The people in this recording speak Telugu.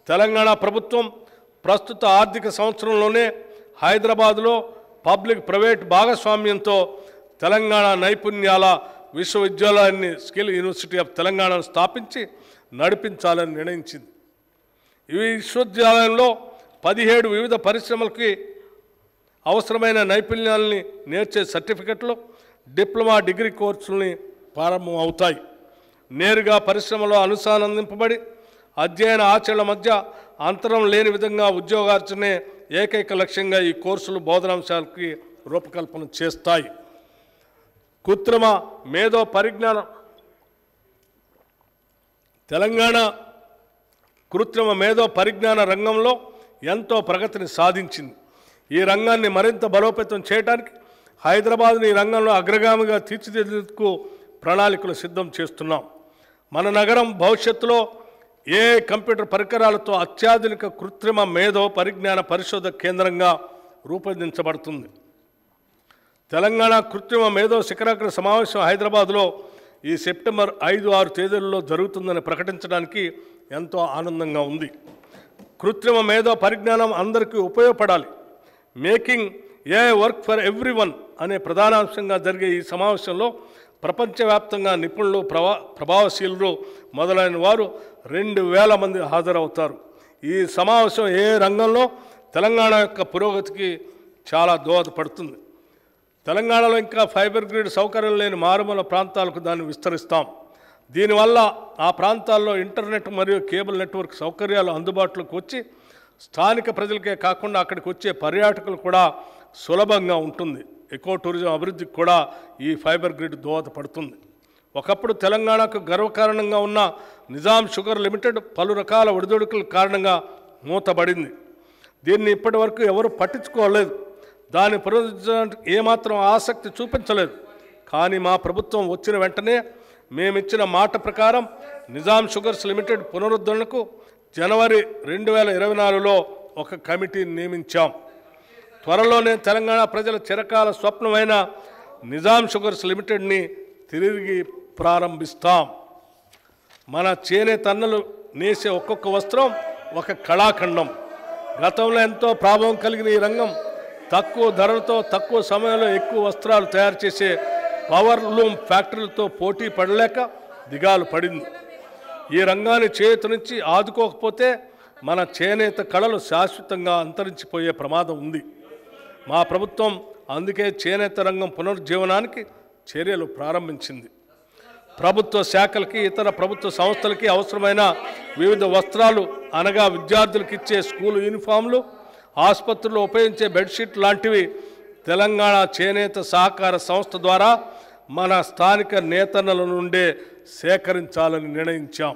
తెలంగాణ ప్రభుత్వం ప్రస్తుత ఆర్థిక సంవత్సరంలోనే హైదరాబాద్లో పబ్లిక్ ప్రైవేట్ భాగస్వామ్యంతో తెలంగాణ నైపుణ్యాల విశ్వవిద్యాలయాన్ని స్కిల్ యూనివర్సిటీ ఆఫ్ తెలంగాణను స్థాపించి నడిపించాలని నిర్ణయించింది. ఈ విశ్వవిద్యాలయంలో 17 వివిధ పరిశ్రమలకి అవసరమైన నైపుణ్యాలని నేర్చే సర్టిఫికెట్లు, డిప్లొమా, డిగ్రీ కోర్సుల్ని ప్రారంభం అవుతాయి. నేరుగా పరిశ్రమలో అనుసంధానింపబడి అధ్యయన ఆచరణ మధ్య అంతరం లేని విధంగా ఉద్యోగార్జనే ఏకైక లక్ష్యంగా ఈ కోర్సులు బోధనాంశాలకి రూపకల్పన చేస్తాయి. కృత్రిమ మేధో పరిజ్ఞానం తెలంగాణ కృత్రిమ మేధో పరిజ్ఞాన రంగంలో ఎంతో ప్రగతిని సాధించింది. ఈ రంగాన్ని మరింత బలోపేతం చేయడానికి హైదరాబాద్ని ఈ రంగంలో అగ్రగామిగా తీర్చిదిద్దేందుకు ప్రణాళికలు సిద్ధం చేస్తున్నాం. మన నగరం భవిష్యత్తులో కంప్యూటర్ పరికరాలతో అత్యాధునిక కృత్రిమ మేధో పరిజ్ఞాన పరిశోధక కేంద్రంగా రూపొందించబడుతుంది. తెలంగాణ కృత్రిమ మేధో శిఖరాగ్ర సమావేశం హైదరాబాద్లో ఈ సెప్టెంబర్ 5-6 తేదీలలో జరుగుతుందని ప్రకటించడానికి ఎంతో ఆనందంగా ఉంది. కృత్రిమ మేధో పరిజ్ఞానం అందరికీ ఉపయోగపడాలి. మేకింగ్ వర్క్ ఫర్ ఎవ్రీవన్ అనే ప్రధానాంశంగా జరిగే ఈ సమావేశంలో ప్రపంచవ్యాప్తంగా నిపుణులు, ప్రభావశీలులు మొదలైన వారు 2000 మంది హాజరవుతారు. ఈ సమావేశం రంగంలో తెలంగాణ యొక్క పురోగతికి చాలా దోహదపడుతుంది. తెలంగాణలో ఇంకా ఫైబర్ గ్రిడ్ సౌకర్యం లేని మారుమూల ప్రాంతాలకు దాన్ని విస్తరిస్తాం. దీనివల్ల ఆ ప్రాంతాల్లో ఇంటర్నెట్ మరియు కేబుల్ నెట్వర్క్ సౌకర్యాలు అందుబాటులోకి వచ్చి స్థానిక ప్రజలకే కాకుండా అక్కడికి వచ్చే పర్యాటకులు కూడా సులభంగా ఉంటుంది. ఎకో టూరిజం అభివృద్ధికి కూడా ఈ ఫైబర్ గ్రిడ్ దోహదపడుతుంది. ఒకప్పుడు తెలంగాణకు గర్వకారణంగా ఉన్న నిజాం షుగర్ లిమిటెడ్ పలు రకాల ఒడిదుడుకుల కారణంగా మూతబడింది. దీన్ని ఇప్పటి వరకు ఎవరు పట్టించుకోలేదు. దాన్ని పునరుద్ధరించడానికి ఏమాత్రం ఆసక్తి చూపించలేదు. కానీ మా ప్రభుత్వం వచ్చిన వెంటనే మేమిచ్చిన మాట ప్రకారం నిజాం షుగర్స్ లిమిటెడ్ పునరుద్ధరణకు జనవరి 2024లో ఒక కమిటీని నియమించాం. త్వరలోనే తెలంగాణ ప్రజల చిరకాల స్వప్నమైన నిజాం షుగర్స్ లిమిటెడ్ని తిరిగి ప్రారంభిస్తాం. మన చేనేత అన్నలు నేసే ఒక్కొక్క వస్త్రం ఒక కళాఖండం. గతంలో ఎంతో ప్రభావం కలిగిన ఈ రంగం తక్కువ ధరలతో తక్కువ సమయంలో ఎక్కువ వస్త్రాలు తయారు చేసే పవర్ లూమ్ ఫ్యాక్టరీలతో పోటీ పడలేక దిగాలు పడింది. ఈ రంగాన్ని చేతి నుంచి ఆదుకోకపోతే మన చేనేత కళలు శాశ్వతంగా అంతరించిపోయే ప్రమాదం ఉంది. మా ప్రభుత్వం అందుకే చేనేత రంగం పునరుజ్జీవనానికి చర్యలు ప్రారంభించింది. ప్రభుత్వ శాఖలకి, ఇతర ప్రభుత్వ సంస్థలకి అవసరమైన వివిధ వస్త్రాలు అనగా విద్యార్థులకు ఇచ్చే స్కూల్ యూనిఫామ్లు, ఆసుపత్రుల్లో ఉపయోగించే బెడ్షీట్ లాంటివి తెలంగాణ చేనేత సహకార సంస్థ ద్వారా మన స్థానిక నేతన్నల నుండే సేకరించాలని నిర్ణయించాం.